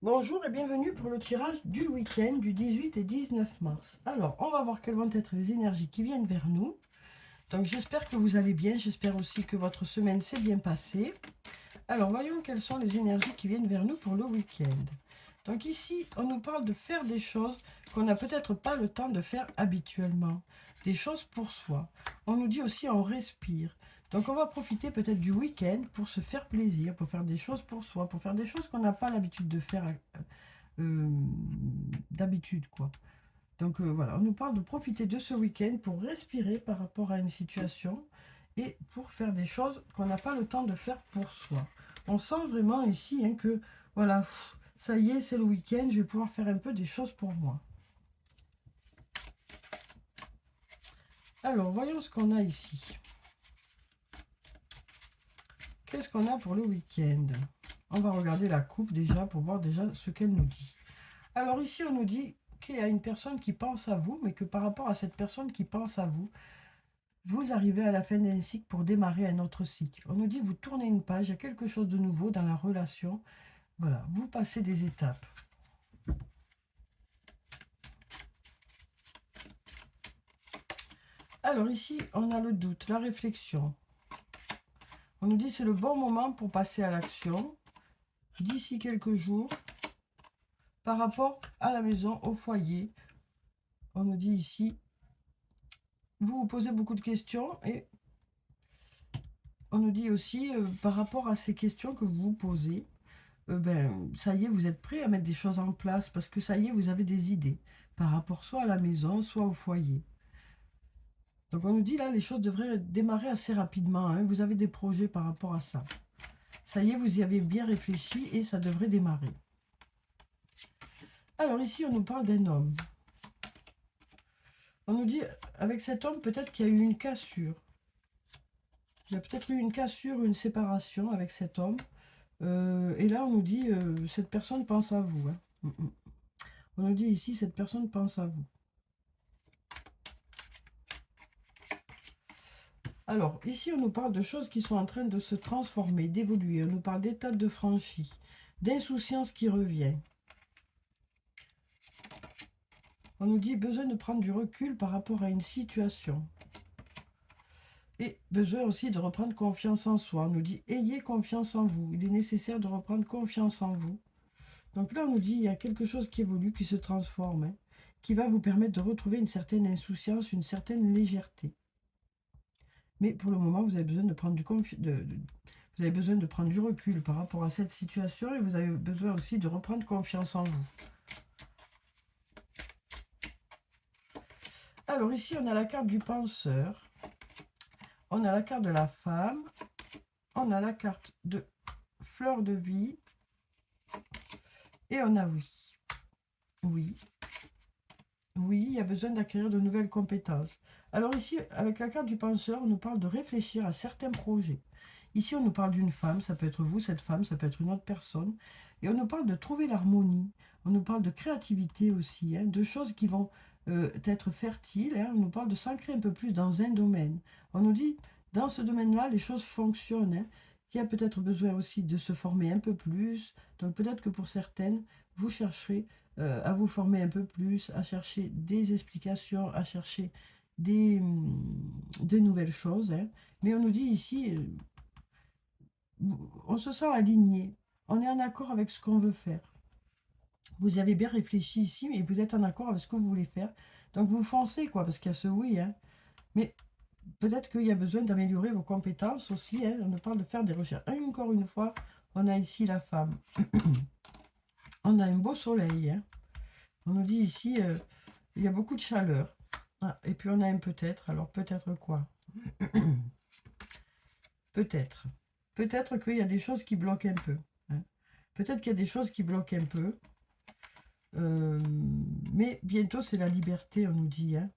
Bonjour et bienvenue pour le tirage du week-end du 18 et 19 mars. Alors, on va voir quelles vont être les énergies qui viennent vers nous. Donc, j'espère que vous allez bien. J'espère aussi que votre semaine s'est bien passée. Alors, voyons quelles sont les énergies qui viennent vers nous pour le week-end. Donc ici, on nous parle de faire des choses qu'on n'a peut-être pas le temps de faire habituellement. Des choses pour soi. On nous dit aussi on respire. Donc on va profiter peut-être du week-end pour se faire plaisir, pour faire des choses pour soi, pour faire des choses qu'on n'a pas l'habitude de faire euh, d'habitude, quoi. Donc voilà, on nous parle de profiter de ce week-end pour respirer par rapport à une situation et pour faire des choses qu'on n'a pas le temps de faire pour soi. On sent vraiment ici hein, que voilà, ça y est, c'est le week-end, je vais pouvoir faire un peu des choses pour moi. Alors, voyons ce qu'on a ici. Qu'est-ce qu'on a pour le week-end? On va regarder la coupe déjà pour voir déjà ce qu'elle nous dit. Alors ici, on nous dit qu'il y a une personne qui pense à vous, mais que par rapport à cette personne qui pense à vous, vous arrivez à la fin d'un cycle pour démarrer un autre cycle. On nous dit vous tournez une page, il y a quelque chose de nouveau dans la relation. Voilà, vous passez des étapes. Alors ici, on a le doute, la réflexion. On nous dit c'est le bon moment pour passer à l'action d'ici quelques jours par rapport à la maison, au foyer. On nous dit ici, vous vous posez beaucoup de questions et on nous dit aussi par rapport à ces questions que vous vous posez, ben, ça y est, vous êtes prêt à mettre des choses en place parce que ça y est, vous avez des idées par rapport soit à la maison, soit au foyer. Donc on nous dit là, les choses devraient démarrer assez rapidement, hein. Vous avez des projets par rapport à ça. Ça y est, vous y avez bien réfléchi et ça devrait démarrer. Alors ici, on nous parle d'un homme. On nous dit, avec cet homme, peut-être qu'il y a eu une cassure. Il y a peut-être eu une cassure, une séparation avec cet homme. Et là, on nous dit, cette personne pense à vous, hein. On nous dit ici, cette personne pense à vous. Alors, ici, on nous parle de choses qui sont en train de se transformer, d'évoluer. On nous parle d'étapes de franchie, d'insouciance qui revient. On nous dit besoin de prendre du recul par rapport à une situation. Et besoin aussi de reprendre confiance en soi. On nous dit ayez confiance en vous. Il est nécessaire de reprendre confiance en vous. Donc là, on nous dit il y a quelque chose qui évolue, qui se transforme, hein, qui va vous permettre de retrouver une certaine insouciance, une certaine légèreté. Mais pour le moment, vous avez besoin de prendre vous avez besoin de prendre du recul par rapport à cette situation et vous avez besoin aussi de reprendre confiance en vous. Alors ici, on a la carte du penseur, on a la carte de la femme, on a la carte de fleur de vie et on a oui. Oui, oui, il y a besoin d'acquérir de nouvelles compétences. Alors ici, avec la carte du penseur, on nous parle de réfléchir à certains projets. Ici, on nous parle d'une femme, ça peut être vous, cette femme, ça peut être une autre personne. Et on nous parle de trouver l'harmonie. On nous parle de créativité aussi, hein, de choses qui vont être fertiles, hein. On nous parle de s'ancrer un peu plus dans un domaine. On nous dit, dans ce domaine-là, les choses fonctionnent, hein. Il y a peut-être besoin aussi de se former un peu plus. Donc peut-être que pour certaines, vous chercherez à vous former un peu plus, à chercher des explications, à chercher des nouvelles choses, hein. Mais on nous dit ici, on se sent aligné, on est en accord avec ce qu'on veut faire. Vous y avez bien réfléchi ici, mais vous êtes en accord avec ce que vous voulez faire. Donc vous foncez, quoi, parce qu'il y a ce oui, hein. Mais peut-être qu'il y a besoin d'améliorer vos compétences aussi, hein. On nous parle de faire des recherches. Et encore une fois, on a ici la femme. On a un beau soleil, hein. On nous dit ici, il y a beaucoup de chaleur. Ah, et puis on a un peut-être. Alors peut-être quoi? Peut-être. Peut-être qu'il y a des choses qui bloquent un peu, hein. Peut-être qu'il y a des choses qui bloquent un peu. Mais bientôt, c'est la liberté, on nous dit, hein.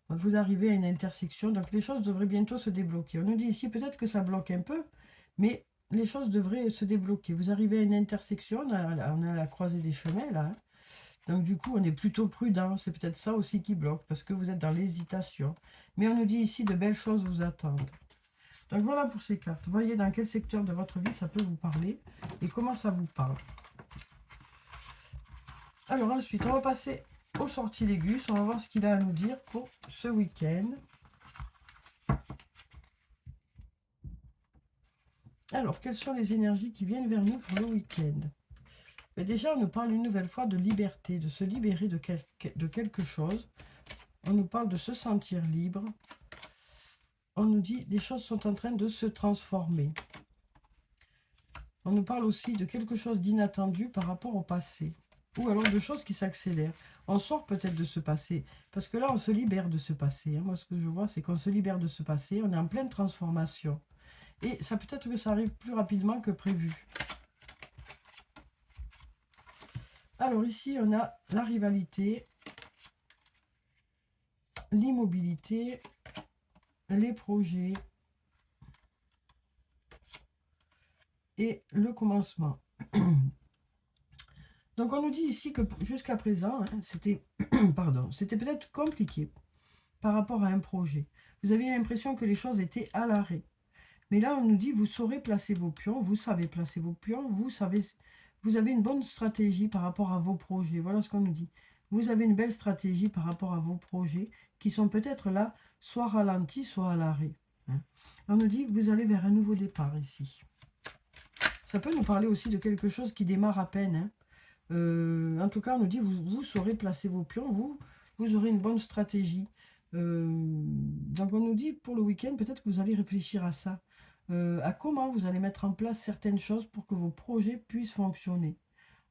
Vous arrivez à une intersection, donc les choses devraient bientôt se débloquer. On nous dit ici, peut-être que ça bloque un peu, mais les choses devraient se débloquer. Vous arrivez à une intersection, on a la croisée des chemins, là, hein. Donc du coup, on est plutôt prudent. C'est peut-être ça aussi qui bloque, parce que vous êtes dans l'hésitation. Mais on nous dit ici, de belles choses vous attendent. Donc voilà pour ces cartes. Voyez dans quel secteur de votre vie ça peut vous parler et comment ça vous parle. Alors ensuite, on va passer au sortilègus. On va voir ce qu'il a à nous dire pour ce week-end. Alors, quelles sont les énergies qui viennent vers nous pour le week-end? Mais déjà, on nous parle une nouvelle fois de liberté, de se libérer de quelque chose. On nous parle de se sentir libre. On nous dit que les choses sont en train de se transformer. On nous parle aussi de quelque chose d'inattendu par rapport au passé. Ou alors de choses qui s'accélèrent. On sort peut-être de ce passé. Parce que là, on se libère de ce passé. Moi, ce que je vois, c'est qu'on se libère de ce passé. On est en pleine transformation. Et ça peut-être que ça arrive plus rapidement que prévu. Alors ici, on a la rivalité, l'immobilité, les projets et le commencement. Donc on nous dit ici que jusqu'à présent, c'était pardon, c'était peut-être compliqué par rapport à un projet. Vous aviez l'impression que les choses étaient à l'arrêt. Mais là, on nous dit, vous saurez placer vos pions, vous savez placer vos pions, vous avez une bonne stratégie par rapport à vos projets. Voilà ce qu'on nous dit. Vous avez une belle stratégie par rapport à vos projets qui sont peut-être là, soit ralentis, soit à l'arrêt. On nous dit, vous allez vers un nouveau départ ici. Ça peut nous parler aussi de quelque chose qui démarre à peine. En tout cas, on nous dit, vous saurez placer vos pions, vous aurez une bonne stratégie. Donc on nous dit, pour le week-end, peut-être que vous allez réfléchir à ça. À comment vous allez mettre en place certaines choses pour que vos projets puissent fonctionner.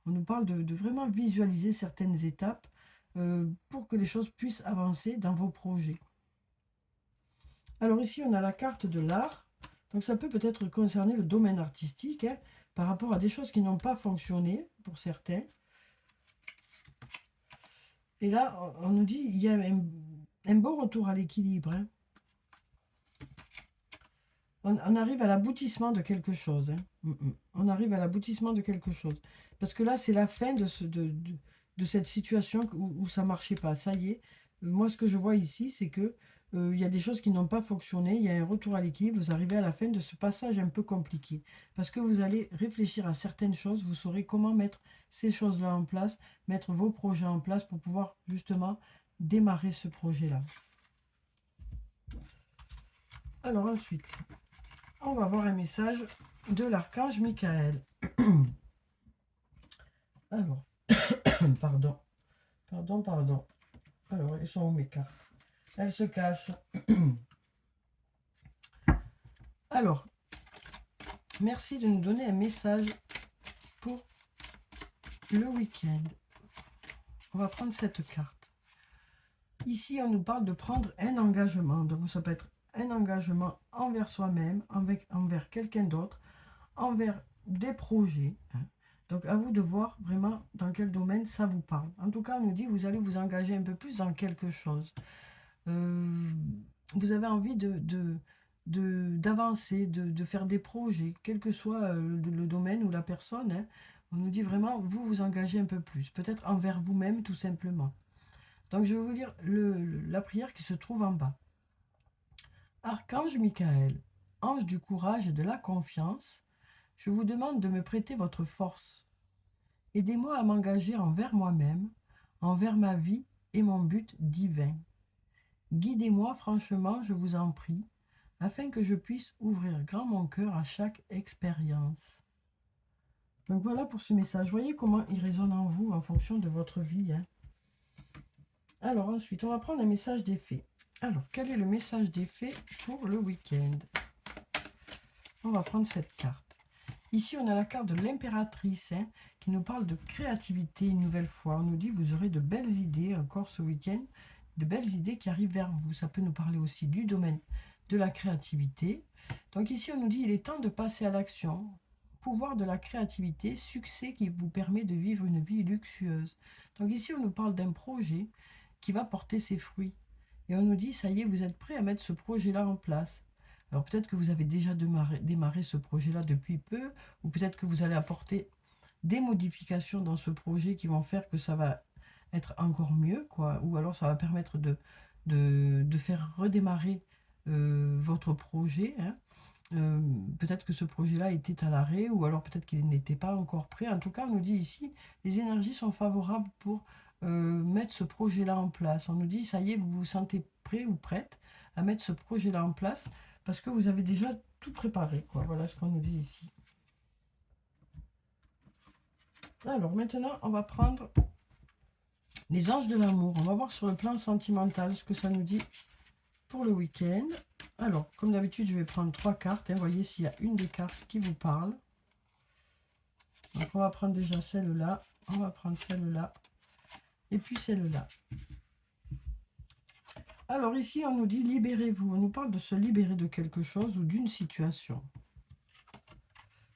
On nous parle de vraiment visualiser certaines étapes pour que les choses puissent avancer dans vos projets. Alors ici, on a la carte de l'art. Donc ça peut-être concerner le domaine artistique, par rapport à des choses qui n'ont pas fonctionné pour certains. Et là, on nous dit il y a un bon retour à l'équilibre. On arrive à l'aboutissement de quelque chose. On arrive à l'aboutissement de quelque chose. Parce que là, c'est la fin de cette situation où ça ne marchait pas. Ça y est, moi, ce que je vois ici, c'est que il y a des choses qui n'ont pas fonctionné. Il y a un retour à l'équilibre. Vous arrivez à la fin de ce passage un peu compliqué. Parce que vous allez réfléchir à certaines choses. Vous saurez comment mettre ces choses-là en place, mettre vos projets en place pour pouvoir justement démarrer ce projet-là. Alors ensuite, on va voir un message de l'archange Michael. Alors, pardon. Alors, elles sont où mes cartes? Elles se cachent. Alors, merci de nous donner un message pour le week-end. On va prendre cette carte. Ici, on nous parle de prendre un engagement. Donc, ça peut être un engagement envers soi-même, envers quelqu'un d'autre, envers des projets. Donc, à vous de voir vraiment dans quel domaine ça vous parle. En tout cas, on nous dit que vous allez vous engager un peu plus dans quelque chose. Vous avez envie d'avancer, de faire des projets, quel que soit le domaine ou la personne. On nous dit vraiment, vous vous engagez un peu plus. Peut-être envers vous-même, tout simplement. Donc, je vais vous lire la prière qui se trouve en bas. Archange Michael, ange du courage et de la confiance, je vous demande de me prêter votre force. Aidez-moi à m'engager envers moi-même, envers ma vie et mon but divin. Guidez-moi franchement, je vous en prie, afin que je puisse ouvrir grand mon cœur à chaque expérience. Donc voilà pour ce message. Voyez comment il résonne en vous en fonction de votre vie. Alors ensuite, on va prendre un message d'effet. Alors, quel est le message d'effet pour le week-end? On va prendre cette carte. Ici, on a la carte de l'impératrice qui nous parle de créativité une nouvelle fois. On nous dit, vous aurez de belles idées encore ce week-end, de belles idées qui arrivent vers vous. Ça peut nous parler aussi du domaine de la créativité. Donc ici, on nous dit, il est temps de passer à l'action. Pouvoir de la créativité, succès qui vous permet de vivre une vie luxueuse. Donc ici, on nous parle d'un projet qui va porter ses fruits. Et on nous dit, ça y est, vous êtes prêt à mettre ce projet-là en place. Alors peut-être que vous avez déjà démarré ce projet-là depuis peu, ou peut-être que vous allez apporter des modifications dans ce projet qui vont faire que ça va être encore mieux, quoi. Ou alors ça va permettre de faire redémarrer votre projet. Peut-être que ce projet-là était à l'arrêt, ou alors peut-être qu'il n'était pas encore prêt. En tout cas, on nous dit ici, les énergies sont favorables pour mettre ce projet-là en place. On nous dit, ça y est, vous vous sentez prêt ou prête à mettre ce projet-là en place, parce que vous avez déjà tout préparé, quoi. Voilà ce qu'on nous dit ici. Alors maintenant, on va prendre les anges de l'amour. On va voir sur le plan sentimental ce que ça nous dit pour le week-end. Alors, comme d'habitude, je vais prendre 3 cartes. Voyez s'il y a une des cartes qui vous parle. Donc, on va prendre déjà celle-là. On va prendre celle-là. Et puis celle-là. Alors, ici, on nous dit libérez-vous. On nous parle de se libérer de quelque chose ou d'une situation.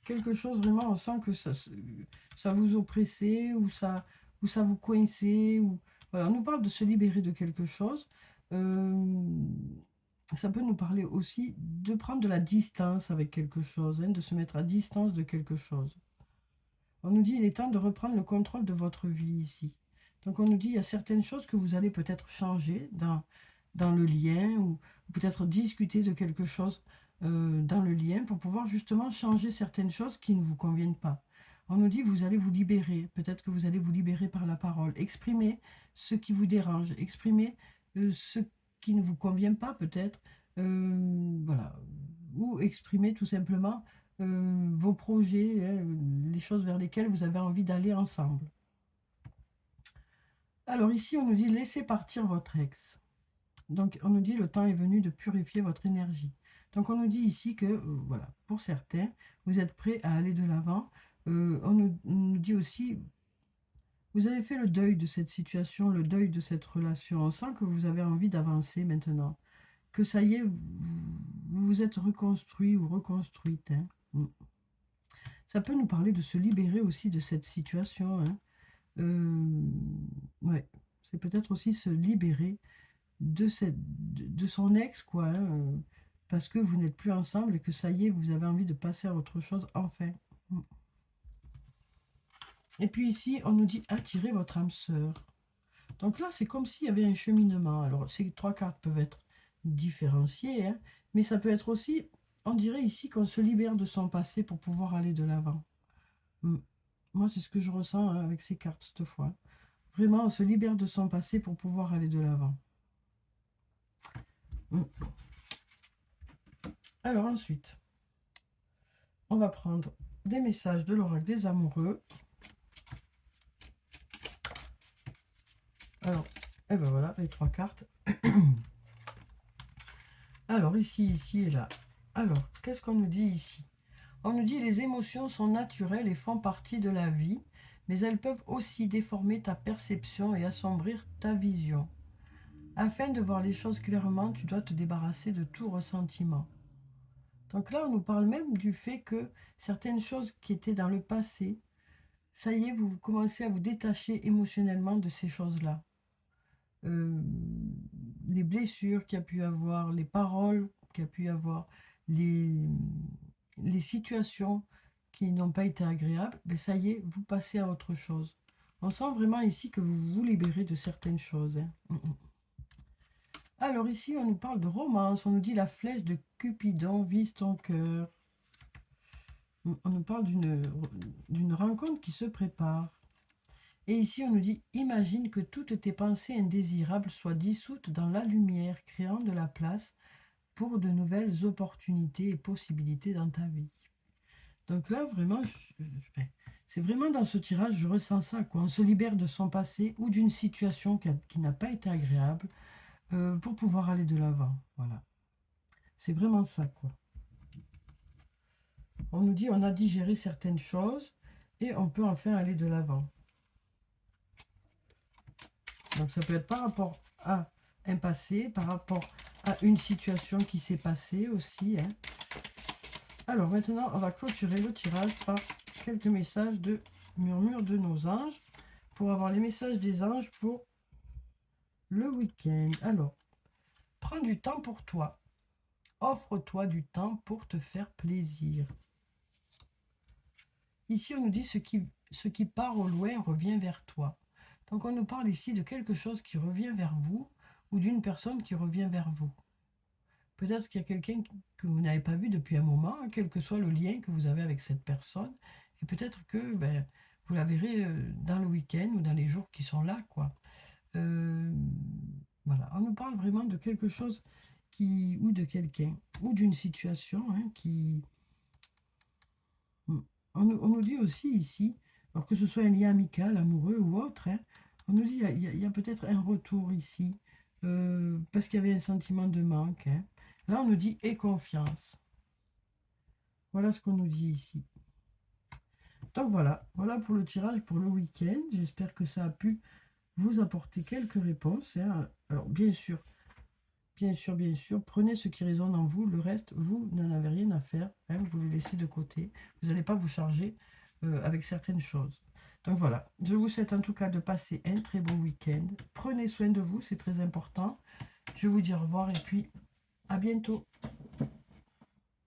Quelque chose, vraiment, on sent que ça vous oppressait ou ça vous coinçait. Voilà, on nous parle de se libérer de quelque chose. Ça peut nous parler aussi de prendre de la distance avec quelque chose, de se mettre à distance de quelque chose. On nous dit il est temps de reprendre le contrôle de votre vie ici. Donc on nous dit il y a certaines choses que vous allez peut-être changer dans le lien, ou peut-être discuter de quelque chose dans le lien pour pouvoir justement changer certaines choses qui ne vous conviennent pas. On nous dit vous allez vous libérer, peut-être que vous allez vous libérer par la parole, exprimer ce qui vous dérange, exprimer ce qui ne vous convient pas peut-être, voilà, ou exprimer tout simplement vos projets, les choses vers lesquelles vous avez envie d'aller ensemble. Alors ici, on nous dit laissez partir votre ex. Donc on nous dit le temps est venu de purifier votre énergie. Donc on nous dit ici que, voilà, pour certains, vous êtes prêts à aller de l'avant. On nous dit aussi, vous avez fait le deuil de cette situation, le deuil de cette relation. On sent que vous avez envie d'avancer maintenant. Que ça y est, vous vous êtes reconstruit ou reconstruite. Ça peut nous parler de se libérer aussi de cette situation. Ouais, c'est peut-être aussi se libérer de son ex, quoi. Parce que vous n'êtes plus ensemble et que ça y est, vous avez envie de passer à autre chose, enfin. Et puis ici, on nous dit attirer votre âme sœur. Donc là, c'est comme s'il y avait un cheminement. Alors, ces 3 cartes peuvent être différenciées, mais ça peut être aussi, on dirait ici qu'on se libère de son passé pour pouvoir aller de l'avant. Moi, c'est ce que je ressens avec ces cartes cette fois. Vraiment, on se libère de son passé pour pouvoir aller de l'avant. Alors ensuite, on va prendre des messages de l'oracle des amoureux. Alors, et ben voilà, les 3 cartes. Alors, ici et là. Alors, qu'est-ce qu'on nous dit ici? On nous dit les émotions sont naturelles et font partie de la vie, mais elles peuvent aussi déformer ta perception et assombrir ta vision. Afin de voir les choses clairement, tu dois te débarrasser de tout ressentiment. Donc là, on nous parle même du fait que certaines choses qui étaient dans le passé, ça y est, vous commencez à vous détacher émotionnellement de ces choses-là. Les blessures qu'il y a pu avoir, les paroles qu'il y a pu avoir, les situations qui n'ont pas été agréables, ben ça y est, vous passez à autre chose. On sent vraiment ici que vous vous libérez de certaines choses. Alors ici, on nous parle de romance. On nous dit la flèche de Cupidon vise ton cœur. On nous parle d'une rencontre qui se prépare. Et ici, on nous dit imagine que toutes tes pensées indésirables soient dissoutes dans la lumière, créant de la place pour de nouvelles opportunités et possibilités dans ta vie. Donc là, vraiment, c'est vraiment dans ce tirage, je ressens ça, quoi. On se libère de son passé ou d'une situation qui n'a pas été agréable pour pouvoir aller de l'avant. Voilà. C'est vraiment ça, quoi. On nous dit on a digéré certaines choses et on peut enfin aller de l'avant. Donc ça peut être par rapport à un passé, par rapport à une situation qui s'est passée aussi. Alors maintenant, on va clôturer le tirage par quelques messages de murmure de nos anges pour avoir les messages des anges pour le week-end. Alors, prends du temps pour toi. Offre-toi du temps pour te faire plaisir. Ici, on nous dit ce qui part au loin revient vers toi. Donc, on nous parle ici de quelque chose qui revient vers vous ou d'une personne qui revient vers vous. Peut-être qu'il y a quelqu'un que vous n'avez pas vu depuis un moment, hein, quel que soit le lien que vous avez avec cette personne. Et peut-être que ben, vous la verrez dans le week-end ou dans les jours qui sont là, quoi. Euh, voilà, on nous parle vraiment de quelque chose qui, ou de quelqu'un, ou d'une situation hein, qui... On nous dit aussi ici, alors que ce soit un lien amical, amoureux ou autre, hein, on nous dit il y a peut-être un retour ici, parce qu'il y avait un sentiment de manque. Hein. Là, on nous dit et confiance. Voilà ce qu'on nous dit ici. Donc voilà, voilà pour le tirage pour le week-end. J'espère que ça a pu vous apporter quelques réponses. Hein. Alors bien sûr, prenez ce qui résonne en vous. Le reste, vous n'en avez rien à faire. Hein, vous le laissez de côté. Vous n'allez pas vous charger avec certaines choses. Donc voilà, je vous souhaite en tout cas de passer un très bon week-end. Prenez soin de vous, c'est très important. Je vous dis au revoir et puis à bientôt.